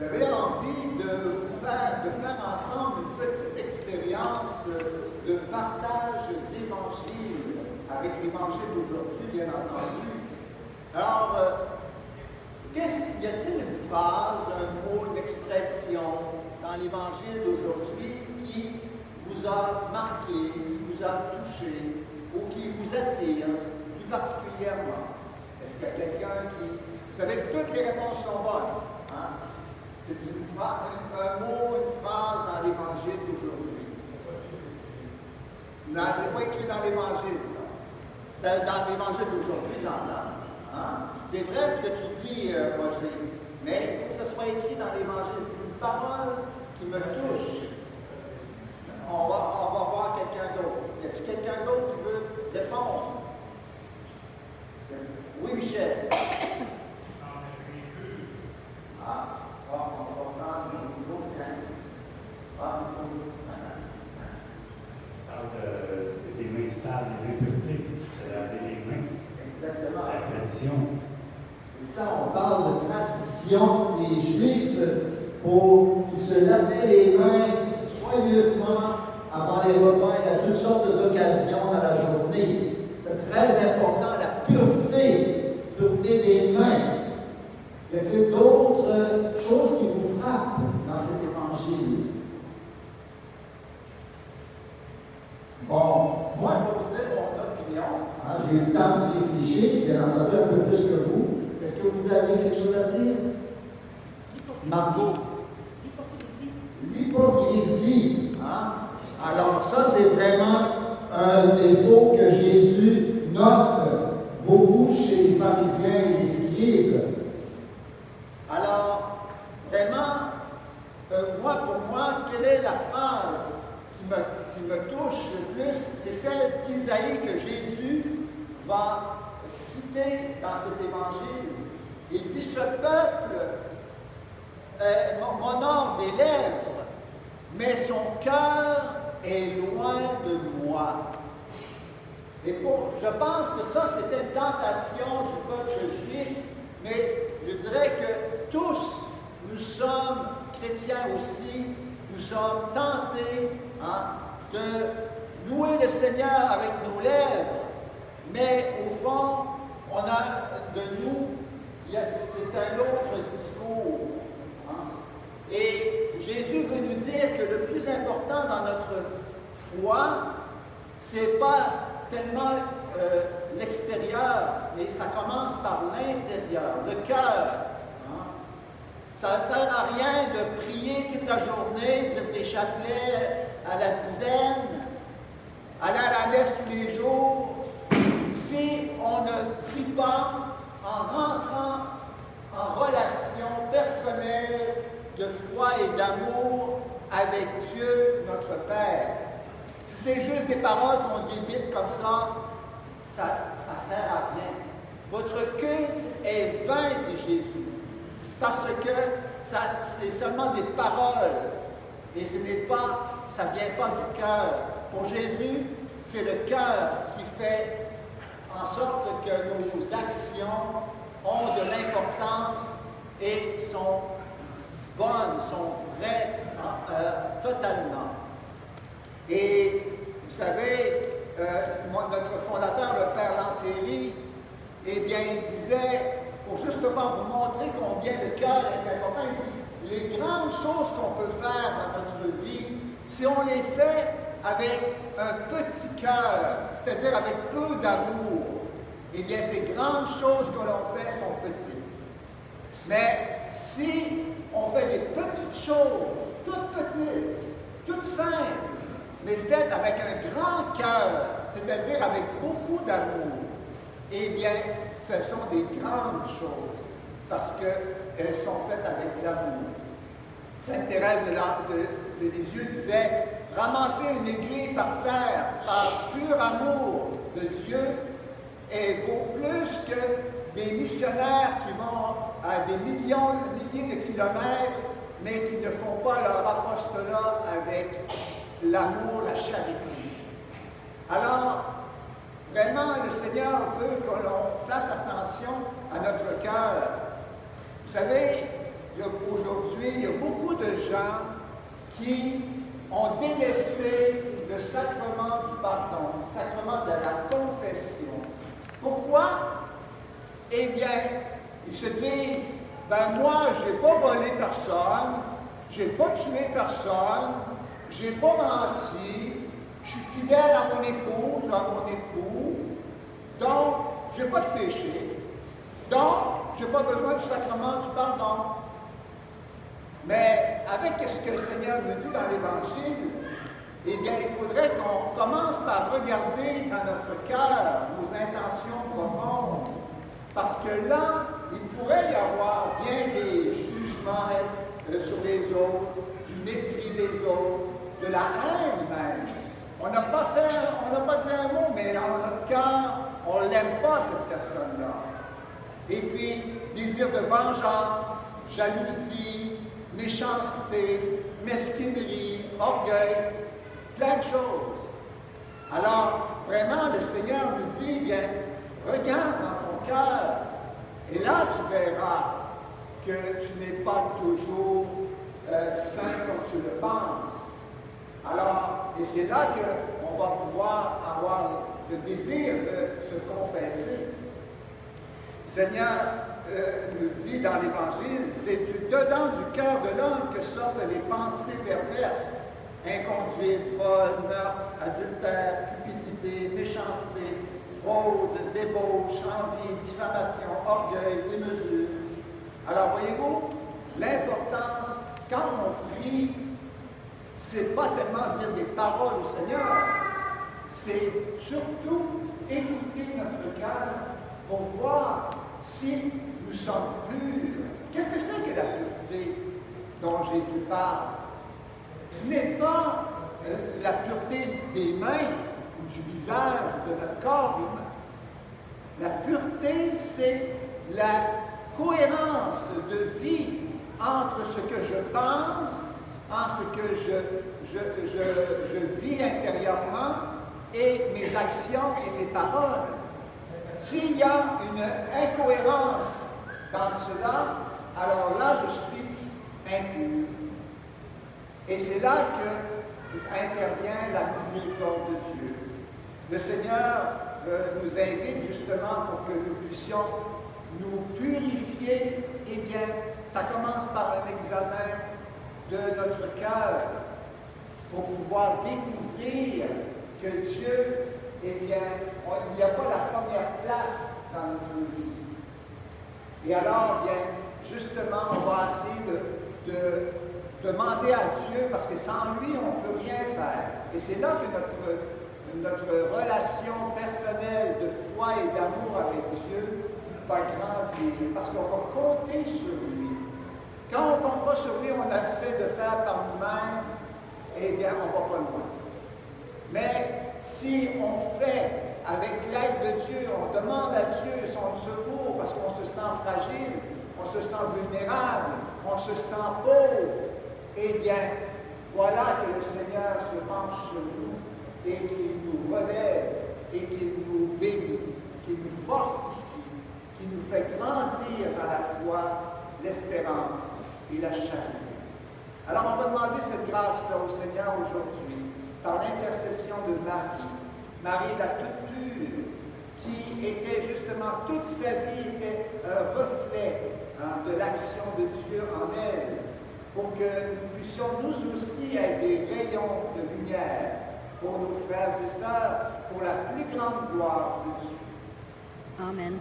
J'avais envie de faire ensemble une petite expérience de partage d'évangile avec l'évangile d'aujourd'hui, bien entendu. Alors, y a-t-il une phrase, un mot, une expression dans l'évangile d'aujourd'hui qui vous a marqué, qui vous a touché ou qui vous attire plus particulièrement? Est-ce qu'il y a quelqu'un qui... Vous savez que toutes les réponses sont bonnes. Hein? C'est une phrase, un mot, une phrase dans l'évangile d'aujourd'hui. Non, c'est pas écrit dans l'évangile, ça. C'est dans l'évangile d'aujourd'hui, j'entends. Hein? C'est vrai ce que tu dis, Roger, mais il faut que ce soit écrit dans l'évangile. C'est une parole qui me touche. On va voir quelqu'un d'autre. Y a-t-il quelqu'un d'autre qui veut répondre? Oui, Michel. Ah, on va prendre une autre On parle des mains sales, des impuretés, c'est laver les mains. Exactement. La tradition. C'est ça, on parle de tradition des Juifs pour qu'ils se lavaient les mains soigneusement avant les repas et à toutes sortes d'occasions dans la journée. C'est très important, la pureté des mains. Y a-t-il d'autres choses qui vous frappent dans cet évangile? Bon, moi, Je vais vous dire mon opinion. j'ai eu le temps d'y réfléchir, bien entendu un peu plus que vous. Est-ce que vous aviez quelque chose à dire? Margot? L'hypocrisie. Hein? Alors, ça, c'est vraiment un défaut que Jésus note beaucoup chez les pharisiens et les scribes. Alors, vraiment, pour moi, quelle est la phrase qui me touche le plus? C'est celle d'Isaïe que Jésus va citer dans cet évangile. Il dit, ce peuple m'honore des lèvres, mais son cœur est loin de moi. Et je pense que ça, c'était une tentation du peuple juif, mais je dirais que tous, nous sommes chrétiens aussi, nous sommes tentés de louer le Seigneur avec nos lèvres, mais au fond, on a de nous, c'est un autre discours. Et Jésus veut nous dire que le plus important dans notre foi, c'est pas tellement l'extérieur, mais ça commence par l'intérieur, le cœur. Ça ne sert à rien de prier toute la journée, dire des chapelets à la dizaine, aller à la messe tous les jours, si on ne prie pas en rentrant en relation personnelle de foi et d'amour avec Dieu, notre Père. Si c'est juste des paroles qu'on débite comme ça ne sert à rien. Votre culte est vain, dit Jésus, parce que c'est seulement des paroles et ça ne vient pas du cœur. Pour Jésus, c'est le cœur qui fait en sorte que nos actions ont de l'importance et sont bonnes, sont vraies totalement. Et vous savez, notre fondateur, le Père Lantéry, eh bien, il disait, pour justement vous montrer combien le cœur est important, il dit, les grandes choses qu'on peut faire dans notre vie, si on les fait avec un petit cœur, c'est-à-dire avec peu d'amour, eh bien, ces grandes choses que l'on fait sont petites. Mais si on fait des petites choses, toutes petites, toutes simples, mais faites avec un grand cœur, c'est-à-dire avec beaucoup d'amour, eh bien, ce sont des grandes choses, parce qu'elles sont faites avec l'amour. Sainte Thérèse de Lisieux disait, ramasser une aiguille par terre par pur amour de Dieu vaut plus que des missionnaires qui vont à des milliers de kilomètres, mais qui ne font pas leur apostolat avec l'amour, la charité. Alors, vraiment, le Seigneur veut que l'on fasse attention à notre cœur. Vous savez, aujourd'hui, il y a beaucoup de gens qui ont délaissé le sacrement du pardon, le sacrement de la confession. Pourquoi? Eh bien, ils se disent, ben moi, je n'ai pas volé personne, je n'ai pas tué personne, je n'ai pas menti, je suis fidèle à mon épouse ou à mon époux, donc je n'ai pas de péché, donc je n'ai pas besoin du sacrement du pardon. Mais avec ce que le Seigneur nous dit dans l'Évangile, eh bien, il faudrait qu'on commence par regarder dans notre cœur nos intentions profondes, parce que là, il pourrait y avoir bien des jugements sur les autres, du mépris des autres, de la haine même. On n'a pas dit un mot, mais dans notre cœur, on ne l'aime pas, cette personne-là. Et puis, désir de vengeance, jalousie, méchanceté, mesquinerie, orgueil, plein de choses. Alors, vraiment, le Seigneur nous dit, bien, regarde dans ton cœur, et là, tu verras que tu n'es pas toujours saint comme tu le penses. Alors, et c'est là qu'on va pouvoir avoir le désir de se confesser. Le Seigneur nous dit dans l'Évangile, c'est du dedans du cœur de l'homme que sortent les pensées perverses, inconduite, vol, meurtre, adultère, cupidité, méchanceté, fraude, débauche, envie, diffamation, orgueil, démesure. Alors, voyez-vous, l'importance, quand on prie, c'est pas tellement dire des paroles au Seigneur, c'est surtout écouter notre cœur pour voir si nous sommes purs. Qu'est-ce que c'est que la pureté dont Jésus parle? Ce n'est pas la pureté des mains ou du visage de notre corps humain. La pureté, c'est la cohérence de vie entre ce que je pense, en ce que je vis intérieurement et mes actions et mes paroles. S'il y a une incohérence dans cela, alors là, je suis impur. Et c'est là qu'intervient la miséricorde de Dieu. Le Seigneur nous invite justement pour que nous puissions nous purifier. Eh bien, ça commence par un examen de notre cœur pour pouvoir découvrir que Dieu, eh bien, il n'y a pas la première place dans notre vie. Et alors, bien, justement, on va essayer de demander à Dieu, parce que sans lui, on ne peut rien faire. Et c'est là que notre relation personnelle de foi et d'amour avec Dieu va grandir, parce qu'on va compter sur lui. Quand on ne compte pas sur lui, on essaie de faire par nous-mêmes, eh bien, on ne va pas loin. Mais si on fait avec l'aide de Dieu, on demande à Dieu son secours, parce qu'on se sent fragile, on se sent vulnérable, on se sent pauvre, eh bien, voilà que le Seigneur se penche sur nous et qu'il nous relève et qu'il nous bénit, qu'il nous fortifie, qu'il nous fait grandir dans la foi, l'espérance et la charité. Alors, on va demander cette grâce-là au Seigneur aujourd'hui, par l'intercession de Marie, Marie la toute pure, qui était justement, toute sa vie était un reflet de l'action de Dieu en elle, pour que nous puissions nous aussi être des rayons de lumière pour nos frères et sœurs, pour la plus grande gloire de Dieu. Amen.